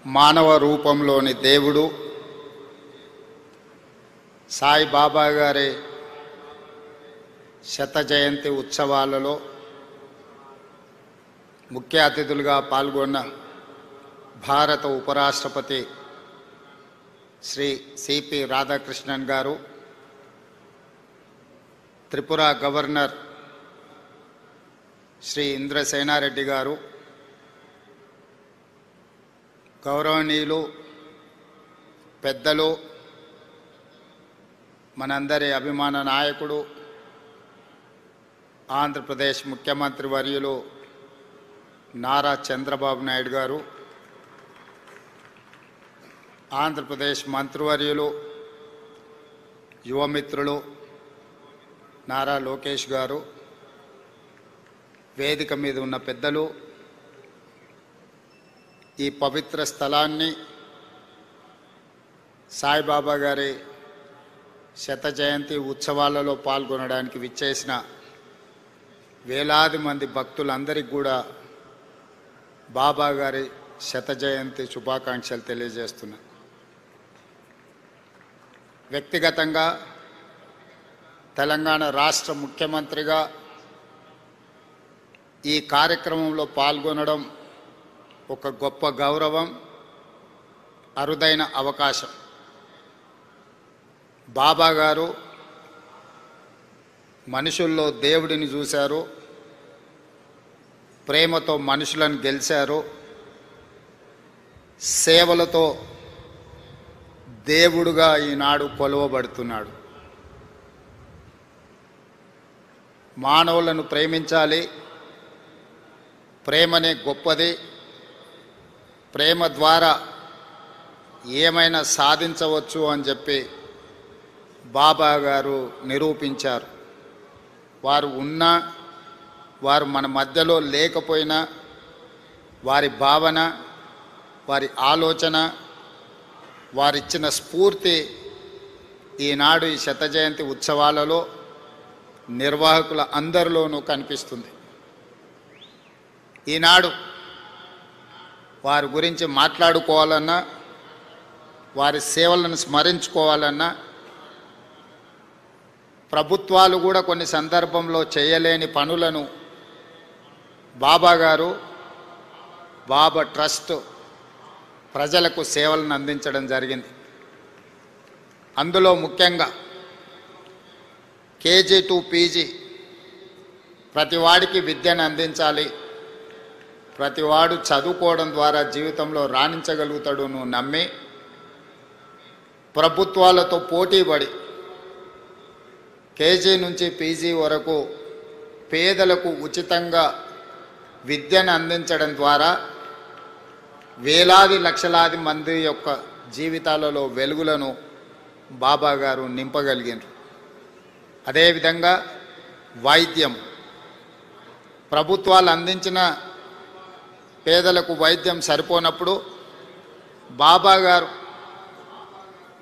మానవ రూపంలోని దేవుడు సాయిబాబా గారి శత జయంతి ఉత్సవాలలో ముఖ్య అతిథులుగా పాల్గొన్న భారత ఉపరాష్ట్రపతి శ్రీ సిపి రాధాకృష్ణన్ గారు, త్రిపుర గవర్నర్ శ్రీ ఇంద్రసేనారెడ్డి గారు, గౌరవనీయులు పెద్దలు, మనందరి అభిమాన నాయకుడు, ఆంధ్రప్రదేశ్ ముఖ్యమంత్రి వర్యులు నారా చంద్రబాబు నాయుడు గారు, ఆంధ్రప్రదేశ్ మంత్రివర్యులు యువమిత్రులు నారా లోకేష్ గారు, వేదిక మీద ఉన్న పెద్దలు, ఈ పవిత్ర స్థలాన్ని సాయిబాబా గారి శత జయంతి ఉత్సవాలలో పాల్గొనడానికి విచ్చేసిన వేలాది మంది భక్తులందరికీ కూడా బాబా గారి శత జయంతి శుభాకాంక్షలు తెలియజేస్తున్నా. వ్యక్తిగతంగా తెలంగాణ రాష్ట్ర ముఖ్యమంత్రిగా ఈ కార్యక్రమంలో పాల్గొనడం ఒక గొప్ప గౌరవం, అరుదైన అవకాశం. బాబా గారు మనుషుల్లో దేవుడిని చూశారు, ప్రేమతో మనుషులను గెలిచారు, సేవలతో దేవుడుగా ఈనాడు కొలువబడుతున్నాడు. మానవులను ప్రేమించాలి, ప్రేమనే గొప్పది, ప్రేమ ద్వారా ఏమైనా సాధించవచ్చు అని చెప్పి బాబా గారు నిరూపించారు. వారు ఉన్నా, వారు మన మధ్యలో లేకపోయినా, వారి భావన, వారి ఆలోచన, వారిచ్చిన స్ఫూర్తి ఈనాడు ఈ శత జయంతి ఉత్సవాలలో నిర్వాహకుల అందరిలోనూ కనిపిస్తుంది. ఈనాడు వారి గురించి మాట్లాడుకోవాలన్నా, వారి సేవలను స్మరించుకోవాలన్నా, ప్రభుత్వాలు కూడా కొన్ని సందర్భంలో చేయలేని పనులను బాబా గారు, బాబా ట్రస్ట్ ప్రజలకు సేవలను అందించడం జరిగింది. అందులో ముఖ్యంగా కేజీ టు పీజీ ప్రతివాడికి విద్యను అందించాలి, ప్రతివాడు చదువుకోవడం ద్వారా జీవితంలో రాణించగలుగుతాడు నువ్వు నమ్మి ప్రభుత్వాలతో పోటీపడి కేజీ నుంచి పీజీ వరకు పేదలకు ఉచితంగా విద్యను అందించడం ద్వారా వేలాది లక్షలాది మంది యొక్క జీవితాలలో వెలుగులను బాబా గారు నింపగలిగారు. అదేవిధంగా వైద్యం, ప్రభుత్వాలు అందించిన పేదలకు వైద్యం సరిపోనప్పుడు బాబా గారు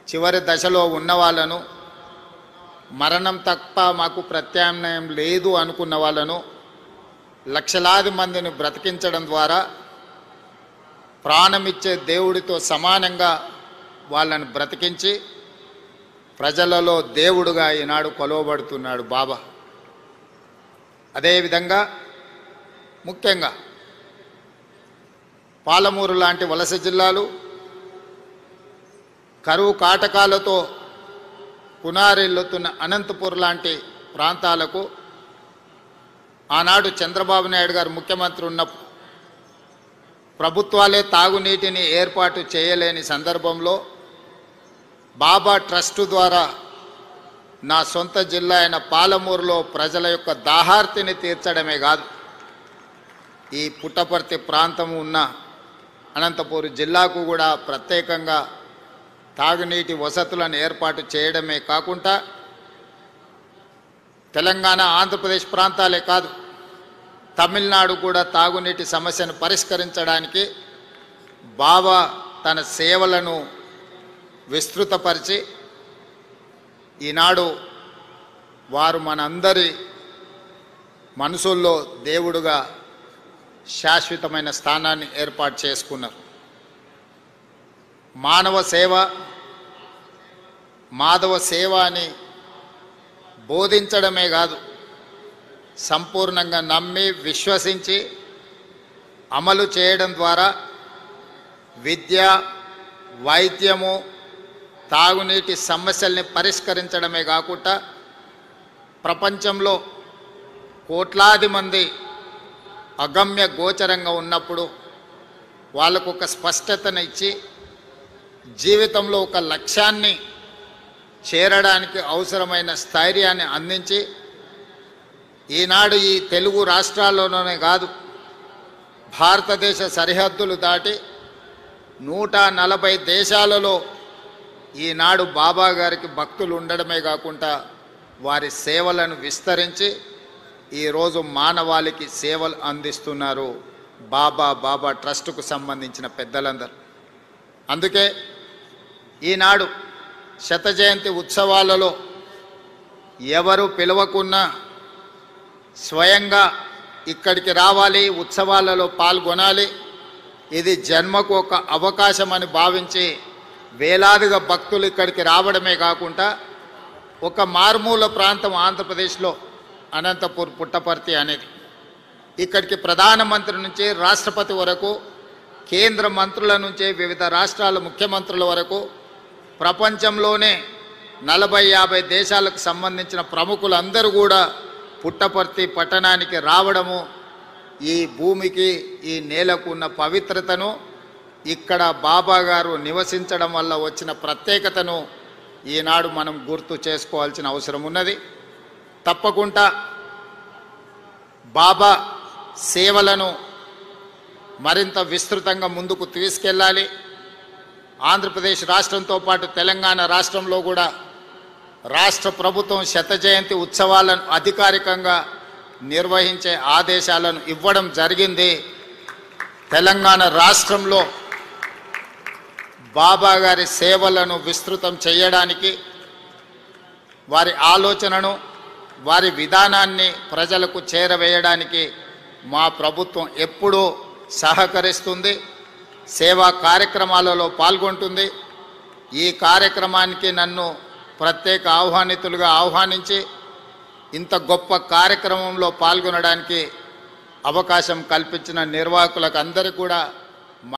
చివరి దశలో ఉన్న వాళ్ళను, మరణం తప్ప మాకు ప్రత్యామ్నాయం లేదు అనుకున్న వాళ్ళను లక్షలాది మందిని బ్రతికించడం ద్వారా ప్రాణమిచ్చే దేవుడితో సమానంగా వాళ్ళని బ్రతికించి ప్రజలలో దేవుడుగా ఈనాడు కొలవబడుతున్నాడు బాబా. అదేవిధంగా ముఖ్యంగా పాలమూరు లాంటి వలస జిల్లాలు కరువు కాటకాలతో కునారెల్లుతున్న అనంతపూర్ లాంటి ప్రాంతాలకు ఆనాడు చంద్రబాబు నాయుడు గారు ముఖ్యమంత్రి ఉన్నప్పుడు ప్రభుత్వాలే తాగునీటిని ఏర్పాటు చేయలేని సందర్భంలో బాబా ట్రస్టు ద్వారా నా సొంత జిల్లా అయిన పాలమూరులో ప్రజల యొక్క దాహార్తిని తీర్చడమే కాదు, ఈ పుట్టపర్తి ప్రాంతం ఉన్న అనంతపూర్ జిల్లాకు కూడా ప్రత్యేకంగా తాగునీటి వసతులను ఏర్పాటు చేయడమే కాకుండా తెలంగాణ, ఆంధ్రప్రదేశ్ ప్రాంతాలే కాదు, తమిళనాడు కూడా తాగునీటి సమస్యను పరిష్కరించడానికి బాబా తన సేవలను విస్తృతపరిచి ఈనాడు వారు మనందరి మనసుల్లో దేవుడుగా శాశ్వతమైన స్థానాన్ని ఏర్పాటు చేసుకున్నారు. మానవ సేవ మాధవ సేవ అని బోధించడమే కాదు, సంపూర్ణంగా నమ్మి విశ్వసించి అమలు చేయడం ద్వారా విద్య, వైద్యము, తాగునీటి సమస్యల్ని పరిష్కరించడమే కాకుండా ప్రపంచంలో కోట్లాది మంది అగమ్య గోచరంగా ఉన్నప్పుడు వాళ్ళకు ఒక స్పష్టతను ఇచ్చి జీవితంలో ఒక లక్ష్యాన్ని చేరడానికి అవసరమైన స్థైర్యాన్ని అందించి ఈనాడు ఈ తెలుగు రాష్ట్రాల్లోనే కాదు, భారతదేశ సరిహద్దులు దాటి 140 దేశాలలో ఈనాడు బాబా గారికి భక్తులు ఉండడమే కాకుండా వారి సేవలను విస్తరించి ఈరోజు మానవాళికి సేవలు అందిస్తున్నారు బాబా ట్రస్టుకు సంబంధించిన పెద్దలందరూ. అందుకే ఈనాడు శత జయంతి ఉత్సవాలలో ఎవరు పిలవకున్నా స్వయంగా ఇక్కడికి రావాలి, ఉత్సవాలలో పాల్గొనాలి, ఇది జన్మకు ఒక అవకాశం అని భావించి వేలాదిగా భక్తులు ఇక్కడికి రావడమే కాకుండా ఒక మారుమూల ప్రాంతం ఆంధ్రప్రదేశ్లో అనంతపూర్ పుట్టపర్తి అనేది, ఇక్కడికి ప్రధానమంత్రి నుంచి రాష్ట్రపతి వరకు, కేంద్ర మంత్రుల నుంచి వివిధ రాష్ట్రాల ముఖ్యమంత్రుల వరకు, ప్రపంచంలోనే 40-50 దేశాలకు సంబంధించిన ప్రముఖులందరూ కూడా పుట్టపర్తి పట్టణానికి రావడము ఈ భూమికి, ఈ నేలకు ఉన్న పవిత్రతను, ఇక్కడ బాబా గారు నివసించడం వల్ల వచ్చిన ప్రత్యేకతను ఈనాడు మనం గుర్తు చేసుకోవాల్సిన అవసరం ఉన్నది. తప్పకుండా బాబా సేవలను మరింత విస్తృతంగా ముందుకు తీసుకెళ్ళాలి. ఆంధ్రప్రదేశ్ రాష్ట్రంతో పాటు తెలంగాణ రాష్ట్రంలో కూడా రాష్ట్ర ప్రభుత్వం శత జయంతి ఉత్సవాలను అధికారికంగా నిర్వహించే ఆదేశాలను ఇవ్వడం జరిగింది. తెలంగాణ రాష్ట్రంలో బాబా గారి సేవలను విస్తృతం చేయడానికి, వారి ఆలోచనను, వారి విధానాన్ని ప్రజలకు చేరవేయడానికి మా ప్రభుత్వం ఎప్పుడూ సహకరిస్తుంది, సేవా కార్యక్రమాలలో పాల్గొంటుంది. ఈ కార్యక్రమానికి నన్ను ప్రత్యేక ఆహ్వానితులుగా ఆహ్వానించి ఇంత గొప్ప కార్యక్రమంలో పాల్గొనడానికి అవకాశం కల్పించిన నిర్వాహకులకు అందరికీ కూడా